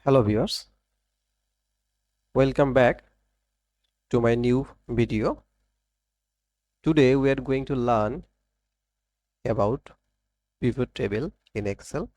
Hello viewers, welcome back to my new video. Today we are going to learn about pivot table in Excel,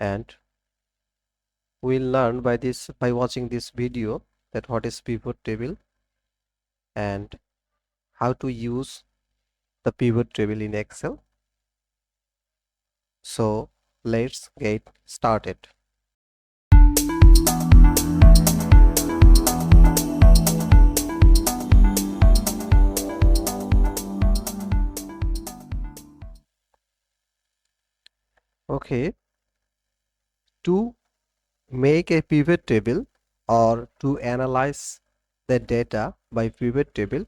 and we'll learn by watching this video that what is pivot table and how to use the pivot table in Excel. So let's get started. Okay, to make a pivot table or to analyze the data by pivot table,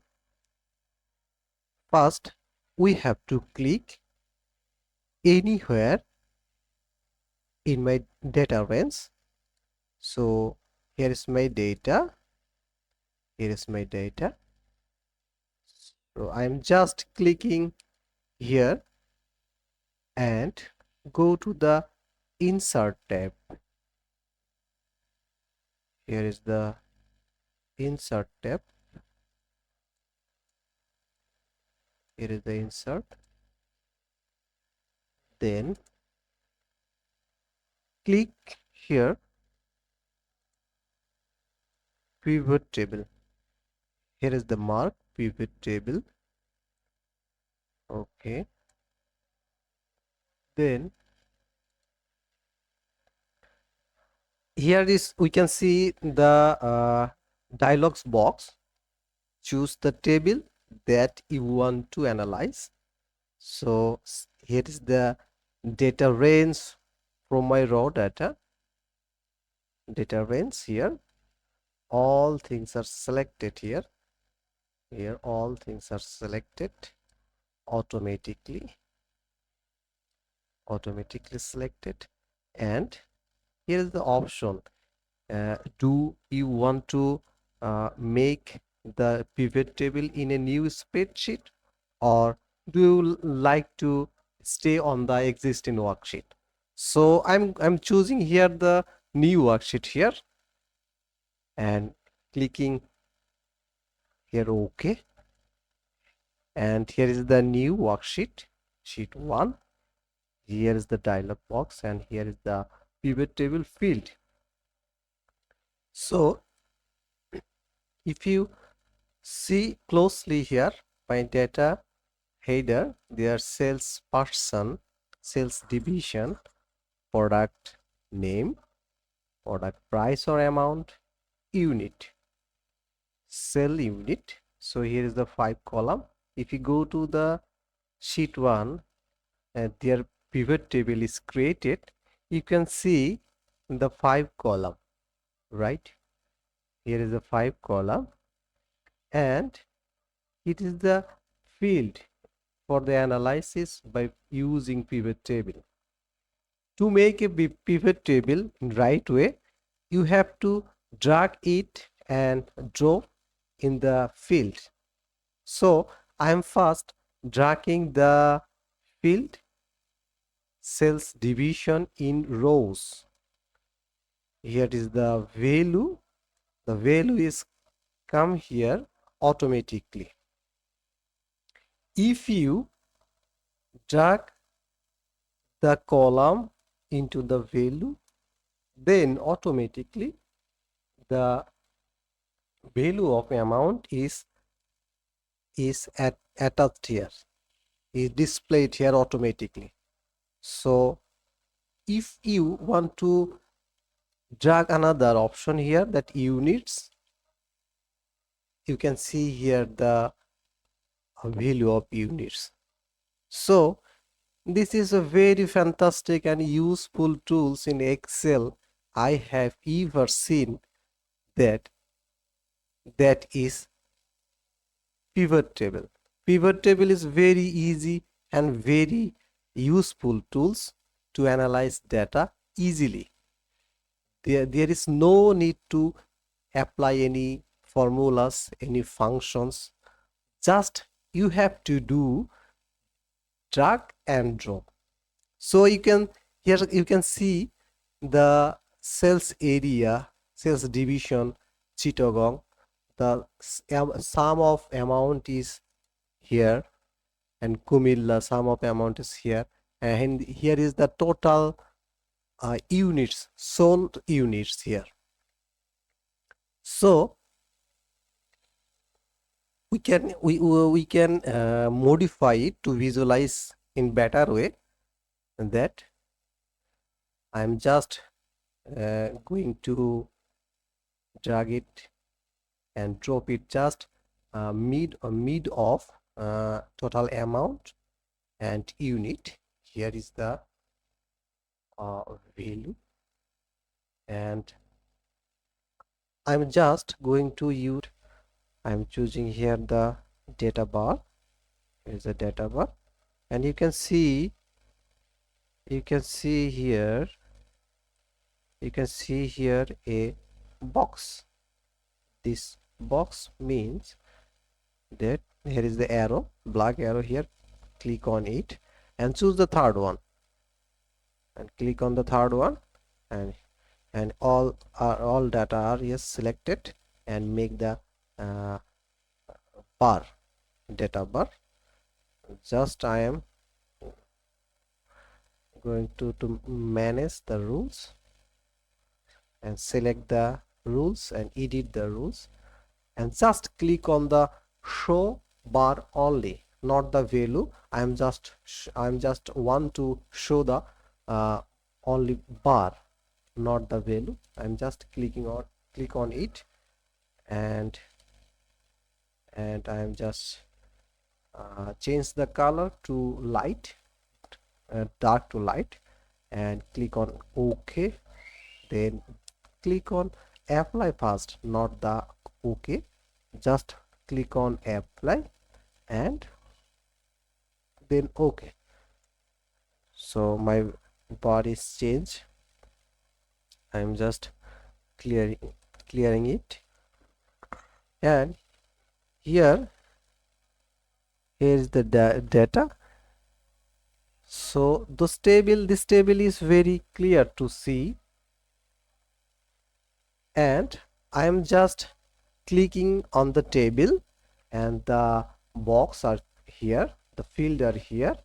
first we have to click anywhere in my data range. So here is my data, so I'm just clicking here and go to the insert tab. Here is the insert tab. Here is the insert. Then click here pivot table. Here is the mark pivot table. Okay, then here is we can see the dialogs box. Choose the table that you want to analyze. So here is the data range from my raw data range. Here all things are selected. Here all things are selected automatically selected. And here is the option, do you want to make the pivot table in a new spreadsheet, or do you like to stay on the existing worksheet? So I'm choosing here the new worksheet here and clicking here OK, and here is the new worksheet, sheet 1. Here is the dialog box and here is the pivot table field. So if you see closely here, my data header, there sales person, sales division, product name, product price or amount, unit, sell unit. So here is the 5 column. If you go to the sheet 1, their pivot table is created. You can see the 5 column, right? Here is the 5 column, and it is the field for the analysis by using pivot table. To make a pivot table in right way, you have to drag it and drop in the field. So I am first dragging the field sales division in rows. Here is the value. The value is come here automatically. If you drag the column into the value, then automatically the value of amount is attached here, is displayed here automatically. So if you want to drag another option here, that units, you can see here the value of units. So this is a very fantastic and useful tools in Excel I have ever seen. That is pivot table. Pivot table is very easy and very useful tools to analyze data easily. There is no need to apply any formulas, any functions. Just you have to do drag and drop. So you can, here you can see the sales area, sales division, Chittagong. The sum of amount is here, and Kumilla sum of amount is here, and here is the total units, sold units here. So we can modify it to visualize in better way. And that I'm just going to drag it and drop it just mid of total amount and unit. Here is the value, and I'm just going to use, I'm choosing here the data bar. Here's the data bar, and you can see here, a box. This box means that here is the arrow, black arrow here. Click on it and choose the third one, and click on the third one, and all data are yes selected, and make the bar, data bar. Just I am going to manage the rules and select the rules and edit the rules, and just click on the show bar only, not the value. I'm just want to show the only bar, not the value. I'm just click on it, and I'm just change the color to light, dark to light, and click on OK. Then click on apply first, not the OK. Just click on apply and then OK. So my bar is changed. I'm just clearing it, and here is the data. So this table is very clear to see, and I am just clicking on the table, and the box are here, the field are here.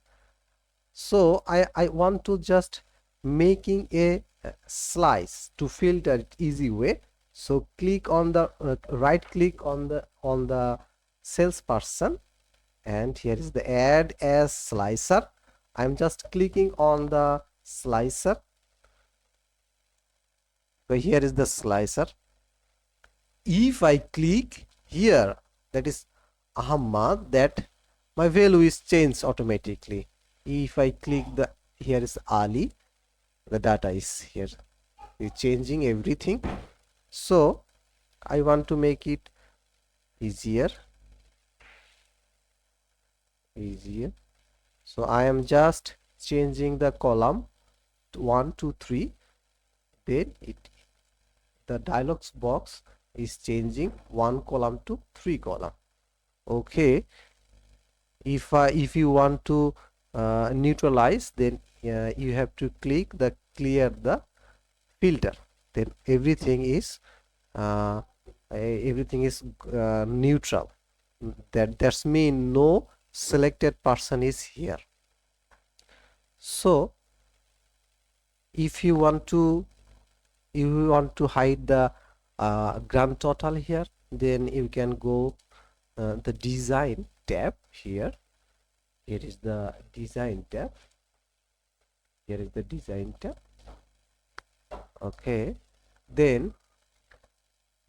So I want to just making a slice to filter it easy way. So click on the right click on the salesperson, and here is the add as slicer. I'm just clicking on the slicer. So here is the slicer. If I click here, that is Ahmad, that my value is changed automatically. If I click the here is Ali, the data is here, it's changing everything. So I want to make it easier. So I am just changing the column to 1 2 3. Then the dialog box is changing 1 column to 3 column. Okay, if you want to neutralize, then you have to click the clear the filter. Then everything is neutral. That's mean no selected person is here. So if you want to hide the grand total here, then you can go the design tab here. Here is the design tab. Okay, then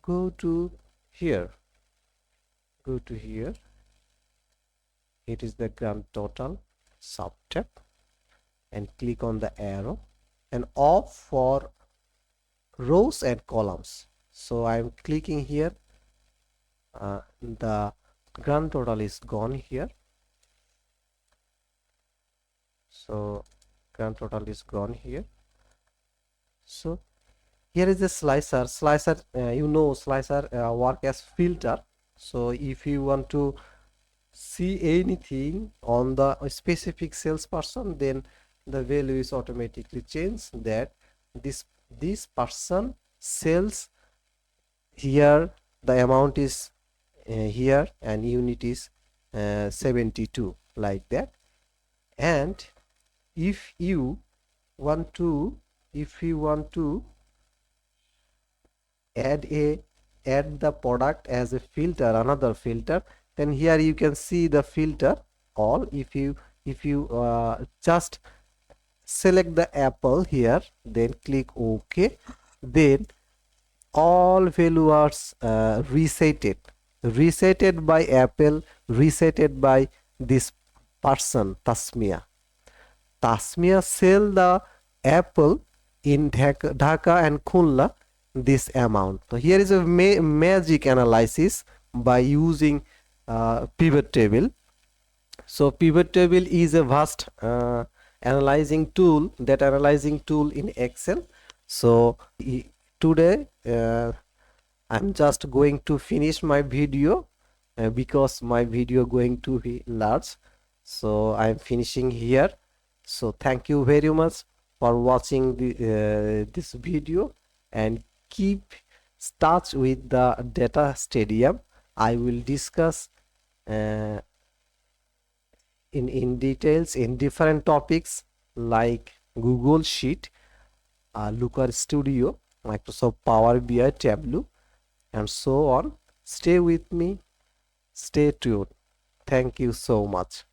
go to here. It is the grand total sub tab, and click on the arrow and off for rows and columns. So I'm clicking here. The grand total is gone here. So grand total is gone here. So here is the slicer. Slicer work as filter. So if you want to see anything on the specific salesperson, then the value is automatically changed. That this person sells here, the amount is here, and unit is 72, like that. And if you want to add the product as a filter, another filter, then here you can see the filter all. If you just select the apple here, then click OK, then all values are resetted by apple, resetted by this person Tasmia sell the apple in Dhaka and Khulna this amount. So here is a magic analysis by using pivot table. So pivot table is a vast analyzing tool in Excel. So today I'm just going to finish my video because my video going to be large. So I'm finishing here. So thank you very much for watching this video, and keep touch with the data stadium. I will discuss uh, in details in different topics like Google Sheet, Looker Studio, Microsoft Power BI, Tableau, and so on. Stay with me, stay tuned. Thank you so much.